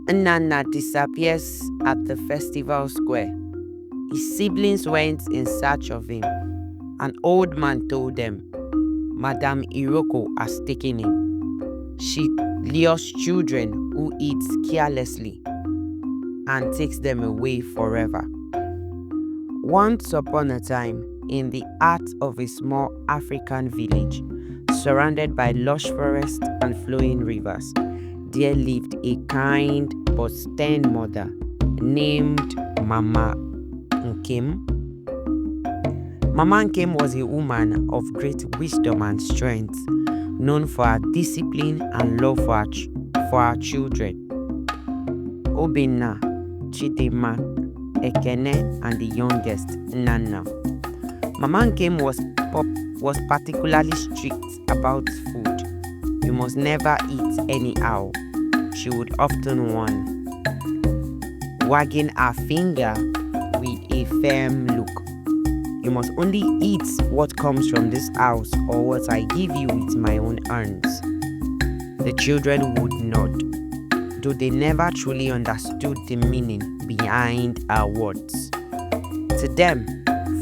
Nana disappears at the festival square. His siblings went in search of him. An old man told them, Madame Iroko has taken him. She lures children who eat carelessly and takes them away forever. Once upon a time, in the heart of a small African village, surrounded by lush forests and flowing rivers, there lived a kind but stern mother named Mama Nkem. Mama Nkem was a woman of great wisdom and strength, known for her discipline and love for her children. Obinna, Chidema, Ekene, and the youngest, Nana. Mama Nkem was particularly strict about food. You must never eat anyhow, she would often warn, wagging her finger with a firm look. You must only eat what comes from this house or what I give you with my own hands. The children would nod, though they never truly understood the meaning behind her words. To them,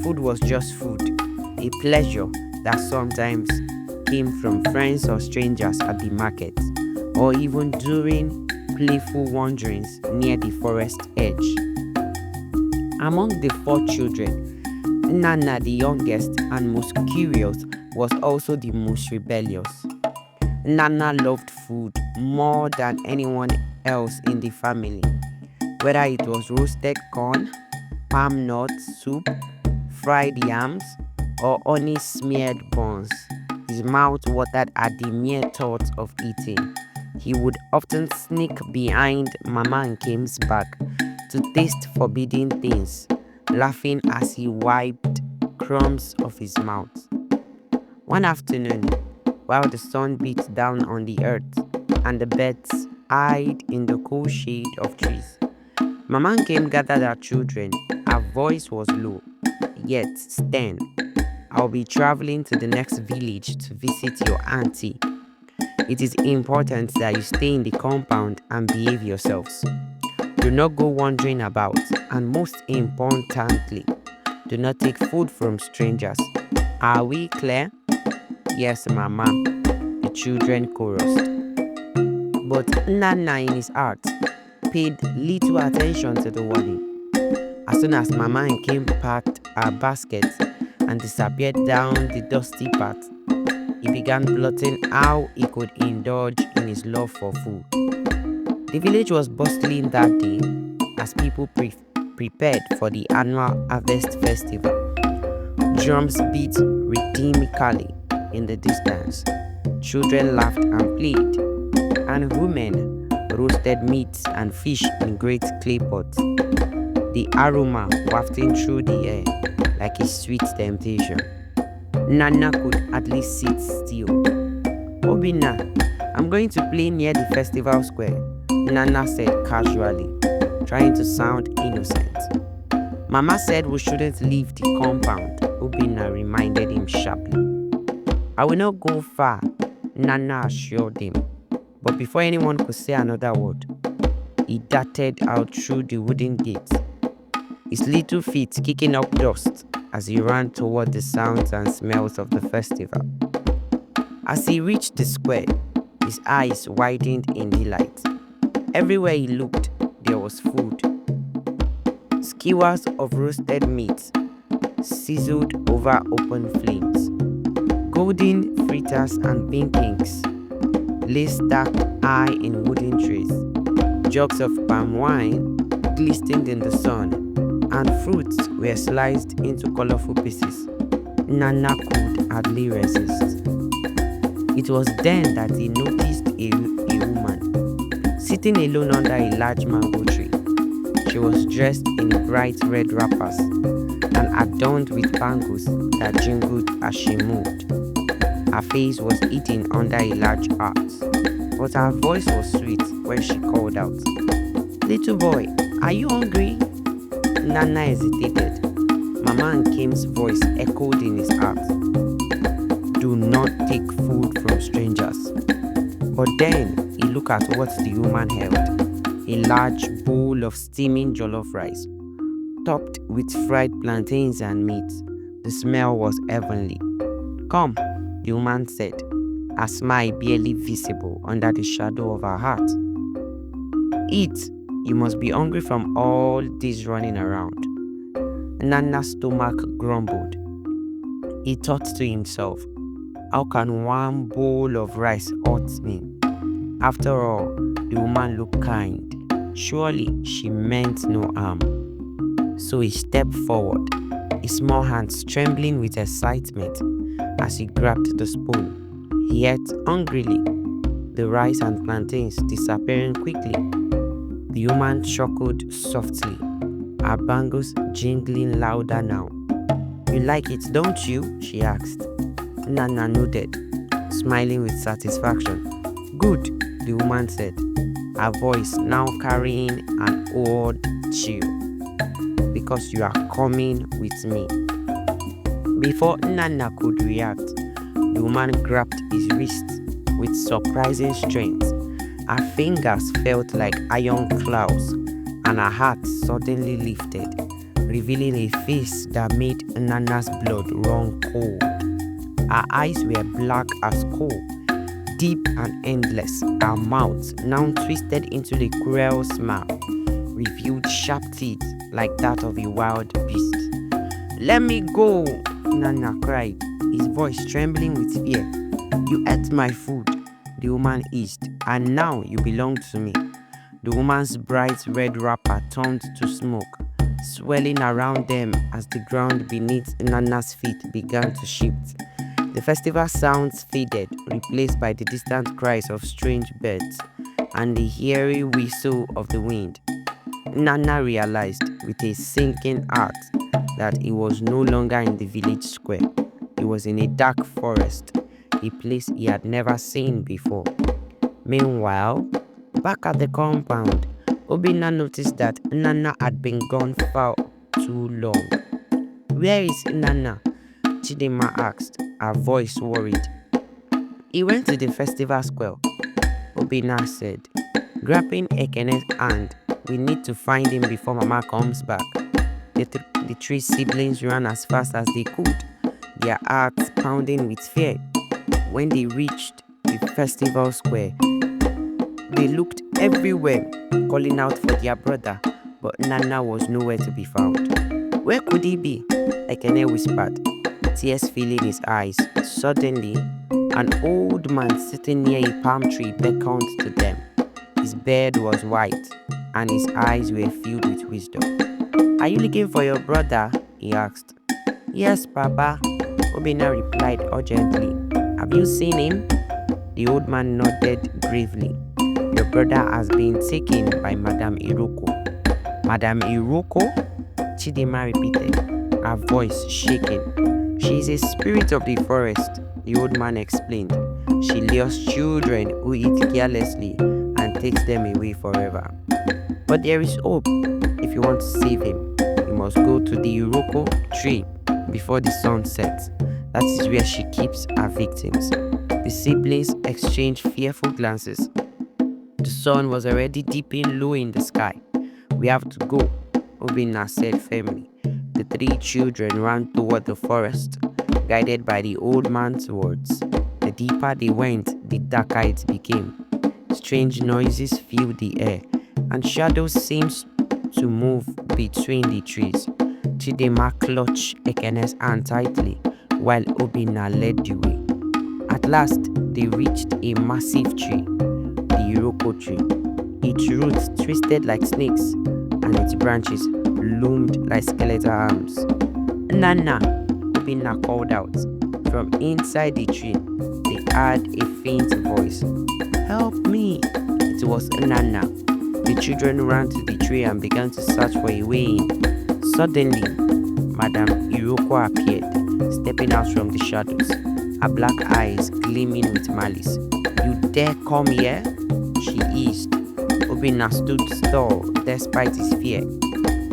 food was just food, a pleasure that sometimes came from friends or strangers at the market, or even during playful wanderings near the forest edge. Among the 4 children, Nana, the youngest and most curious, was also the most rebellious. Nana loved food more than anyone else in the family, whether it was roasted corn, palm nuts soup, fried yams, or honey-smeared buns. His mouth watered at the mere thought of eating. He would often sneak behind Mama Nkem's back to taste forbidden things, laughing as he wiped crumbs off his mouth. One afternoon, while the sun beat down on the earth and the birds hid in the cool shade of trees, Mama Nkem gathered her children. Her voice was low, yet stern. I'll be traveling to the next village to visit your auntie. It is important that you stay in the compound and behave yourselves. Do not go wandering about, and most importantly, do not take food from strangers. Are we clear? Yes, Mama, the children chorused. But Nana in his heart paid little attention to the warning. As soon as Mama Nkem packed her basket and disappeared down the dusty path, he began plotting how he could indulge in his love for food. The village was bustling that day as people prepared for the annual harvest festival. Drums beat rhythmically in the distance. Children laughed and played, and women roasted meats and fish in great clay pots, the aroma wafting through the air like a sweet temptation. Nana could hardly sit still. Obinna, I'm going to play near the festival square, Nana said casually, trying to sound innocent. Mama said we shouldn't leave the compound, Obinna reminded him sharply. I will not go far, Nana assured him. But before anyone could say another word, he darted out through the wooden gate, his little feet kicking up dust as he ran toward the sounds and smells of the festival. As he reached the square, his eyes widened in delight. Everywhere he looked, there was food. Skewers of roasted meat sizzled over open flames. Golden fritters and bean cakes lay stacked high in wooden trays. Jugs of palm wine glistened in the sun, and fruits were sliced into colorful pieces. Nana could hardly resist. It was then that he noticed a woman sitting alone under a large mango tree. She was dressed in bright red wrappers and adorned with bangles that jingled as she moved. Her face was hidden under a large hat, but her voice was sweet when she called out, "Little boy, are you hungry?" Nana hesitated. Mama Nkem's voice echoed in his heart. Do not take food from strangers. But then he looked at what the woman held. a large bowl of steaming jollof rice, topped with fried plantains and meat. The smell was heavenly. Come, the woman said, a smile barely visible under the shadow of her heart. Eat, you must be hungry from all this running around. Nana's stomach grumbled. He thought to himself, how can one bowl of rice hurt me? After all, the woman looked kind. Surely she meant no harm. So he stepped forward, his small hands trembling with excitement as he grabbed the spoon. He ate hungrily, the rice and plantains disappearing quickly. The woman chuckled softly, her bangles jingling louder now. You like it, don't you? She asked. Nana nodded, smiling with satisfaction. Good, the woman said, her voice now carrying an odd chill. Because you are coming with me. Before Nana could react, the woman grabbed his wrist with surprising strength. Her fingers felt like iron claws, and her heart suddenly lifted, revealing a face that made Nana's blood run cold. Her eyes were black as coal, deep and endless. Her mouth, now twisted into a cruel smile, revealed sharp teeth like that of a wild beast. Let me go, Nana cried, his voice trembling with fear. You ate my food, the woman hissed, and now you belong to me. The woman's bright red wrapper turned to smoke, swelling around them as the ground beneath Nana's feet began to shift. The festival sounds faded, replaced by the distant cries of strange birds and the eerie whistle of the wind. Nana realized with a sinking heart that he was no longer in the village square. He was in a dark forest, a place he had never seen before. Meanwhile, back at the compound, Obinna noticed that Nana had been gone for too long. Where is Nana? Chidinma asked, her voice worried. He went to the festival square, Obinna said, grabbing Ekene's hand. We need to find him before Mama comes back. The three siblings ran as fast as they could, their hearts pounding with fear. When they reached the festival square, they looked everywhere, calling out for their brother, but Nana was nowhere to be found. Where could he be? Ekene whispered, tears filling his eyes. Suddenly, an old man sitting near a palm tree beckoned to them. His beard was white, and his eyes were filled with wisdom. Are you looking for your brother? He asked. Yes, Papa, Obinna replied urgently. Have you seen him? The old man nodded gravely. Your brother has been taken by Madame Iroko. Madame Iroko? Chidinma repeated, her voice shaking. She is a spirit of the forest, the old man explained. She lures children who eat carelessly and takes them away forever. But there is hope. If you want to save him, you must go to the Iroko tree before the sun sets. That is where she keeps her victims. The siblings exchanged fearful glances. The sun was already dipping low in the sky. We have to go, Obinna said firmly. The three children ran toward the forest, guided by the old man's words. The deeper they went, the darker it became. Strange noises filled the air, and shadows seemed to move between the trees. Chidinma clutched Ekene's hand tightly, while Obinna led the way. At last, they reached a massive tree, the Iroko tree. Its roots twisted like snakes, and its branches loomed like skeletal arms. Nana, Obinna called out. From inside the tree, they heard a faint voice. Help me! It was Nana. The children ran to the tree and began to search for a way in. Suddenly, Madame Iroko appeared, stepping out from the shadows, her black eyes gleaming with malice. You dare come here? She hissed. Obinna stood still despite his fear.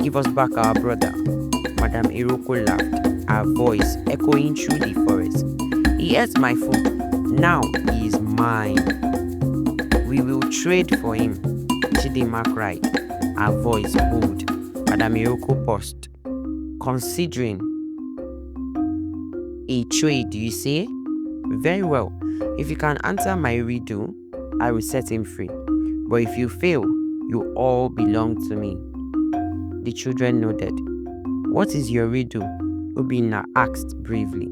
Give us back our brother. Madame Iroko laughed, her voice echoing through the forest. He ate my food. Now he is mine. We will trade for him. Chidinma cried, her voice bold. Madam Iroko paused, considering. A trade, you say? Very well. If you can answer my riddle, I will set him free. But if you fail, you all belong to me. The children nodded. What is your riddle? Obinna asked bravely.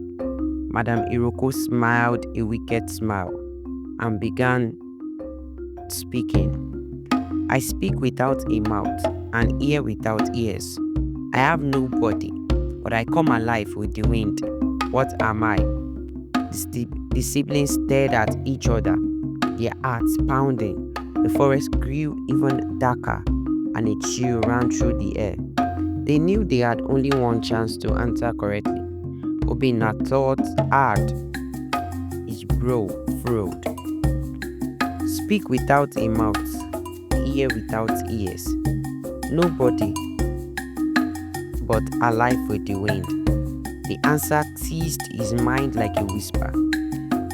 Madam Iroko smiled a wicked smile and began speaking. I speak without a mouth and hear without ears. I have no body, but I come alive with the wind. What am I? The siblings stared at each other, their hearts pounding. The forest grew even darker, and a chill ran through the air. They knew they had only one chance to answer correctly. Obinna thought hard. His brow furrowed. Speak without a mouth, hear without ears. Nobody, but alive with the wind. The answer teased his mind like a whisper.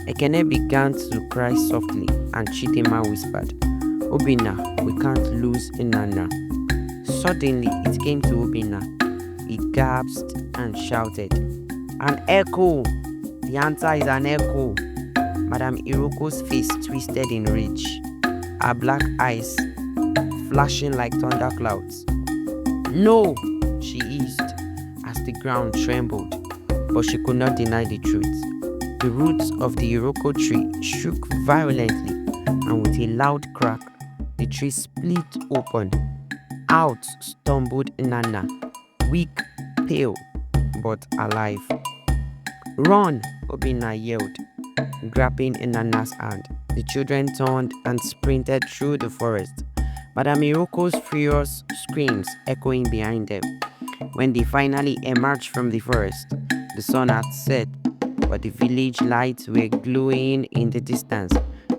Ekene began to cry softly, and Chidinma whispered, Obinna, we can't lose Inanna. Suddenly, it came to Obinna. He gasped and shouted, An echo! The answer is an echo. Madam Iroko's face twisted in rage, her black eyes flashing like thunderclouds. No, she hissed as the ground trembled, but she could not deny the truth. The roots of the Iroko tree shook violently, and with a loud crack, the tree split open. Out stumbled Nana, weak, pale, but alive. Run, Obinna yelled, grabbing Nana's hand. The children turned and sprinted through the forest, Madam Iroko's furious screams echoing behind them. When they finally emerged from the forest, the sun had set, but the village lights were glowing in the distance.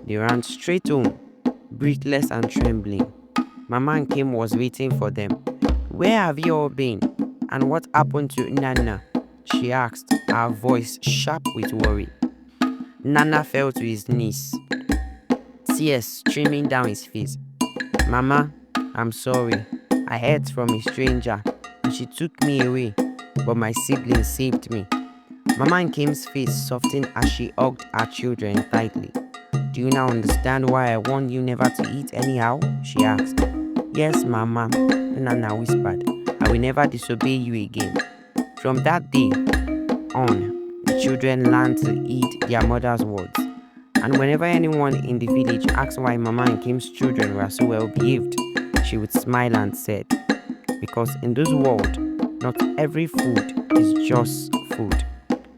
They ran straight home, breathless and trembling. Mama Nkem was waiting for them. Where have you all been? And what happened to Nana? She asked, her voice sharp with worry. Nana fell to his knees, tears streaming down his face. Mama, I'm sorry. I heard from a stranger and she took me away, but my siblings saved me. Mama Nkem's face softened as she hugged her children tightly. Do you now understand why I warned you never to eat anyhow? She asked. Yes, Mama, Nana whispered. I will never disobey you again. From that day on, the children learned to eat their mother's words. And whenever anyone in the village asked why Mama Nkem's children were so well behaved, she would smile and said, because in this world, not every food is just food,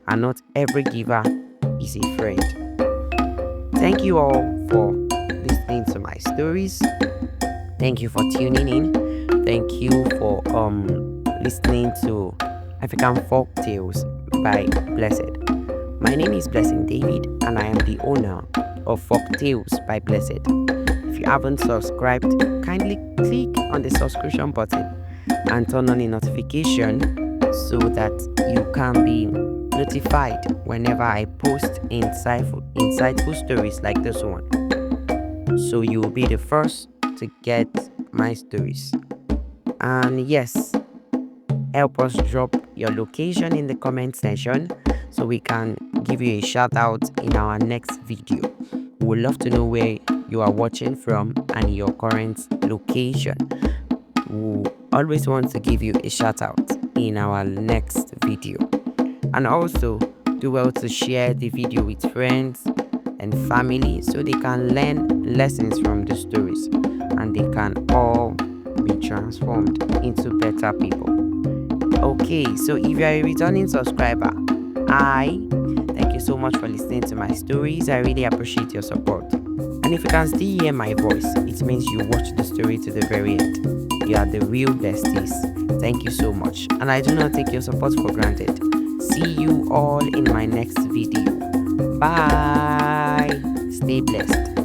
and not every giver is a friend. Thank you all for listening to my stories. Thank you for tuning in. Thank you for listening to African Folktales by Blessed. My name is Blessing David, and I am the owner of Folktales by Blessed. If you haven't subscribed, kindly click on the subscription button and turn on the notification so that you can be notified whenever I post insightful stories like this one. So you will be the first to get my stories. And yes, help us drop your location in the comment section so we can give you a shout out in our next video. We would love to know where you are watching from and your current location. We always want to give you a shout out in our next video. And also do well to share the video with friends and family so they can learn lessons from the stories and they can all be transformed into better people. Okay, so if you are a returning subscriber, thank you so much for listening to my stories. I really appreciate your support. And if you can still hear my voice, it means you watched the story to the very end. You are the real besties. Thank you so much. And I do not take your support for granted. See you all in my next video. Bye. Stay blessed.